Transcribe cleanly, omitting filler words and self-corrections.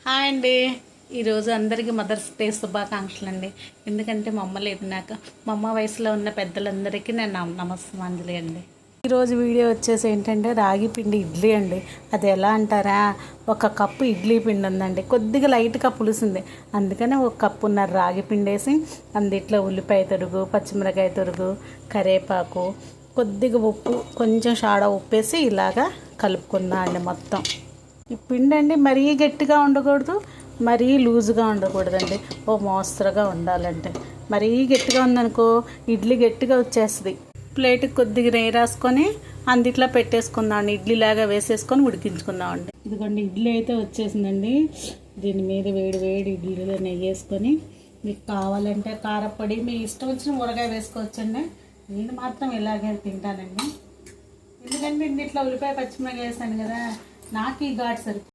Hi అండి. ఈరోజు అందరికీ మదర్స్ డే శుభాకాంక్షలు అండి. ఎందుకంటే మా అమ్మ లేదు నాకు. మా అమ్మ వయసులో ఉన్న పెద్దలందరికీ నేను నమస్కారాంజలి అండి. ఈరోజు వీడియో వచ్చేసి ఏంటంటే రాగి పిండి ఇడ్లీ అండి. అది ఎలా అంటారా, ఒక కప్పు ఇడ్లీ పిండి ఉందండి, కొద్దిగా లైట్గా పులుసుంది. అందుకని ఒక కప్పున్నర రాగి పిండి వేసి అందుట్లో ఉల్లిపాయ తొరుగు, పచ్చిమిరకాయ తొరుగు, కరివేపాకు, కొద్దిగా ఉప్పు, కొంచెం షాడా ఉప్పేసి ఇలాగా కలుపుకుందా అండి. మొత్తం ఈ పిండి అండి మరీ గట్టిగా ఉండకూడదు, మరీ లూజుగా ఉండకూడదండి. ఓ మోస్తరుగా ఉండాలంటే. మరీ గట్టిగా ఉందనుకో ఇడ్లీ గట్టిగా వచ్చేస్తుంది. ప్లేట్కి కొద్దిగా నెయ్యి రాసుకొని అందుట్లో పెట్టేసుకుందామండి. ఇడ్లీలాగా వేసేసుకొని ఉడికించుకుందామండి. ఇదిగోండి ఇడ్లీ అయితే వచ్చేసిందండి. దీని మీద వేడి వేడి ఇడ్లీలో నెయ్యి వేసుకొని, మీకు కావాలంటే కారపొడి మీ ఇష్టం వచ్చిన ఊరగాయ వేసుకోవచ్చండి. నేను మాత్రం ఇలాగే తింటానండి. ఎందుకంటే ఇందులో ఉల్లిపాయ పచ్చిమిరపకాయ వేసాను కదా, నాకు ఈ ఘాటు సరిపోతుంది.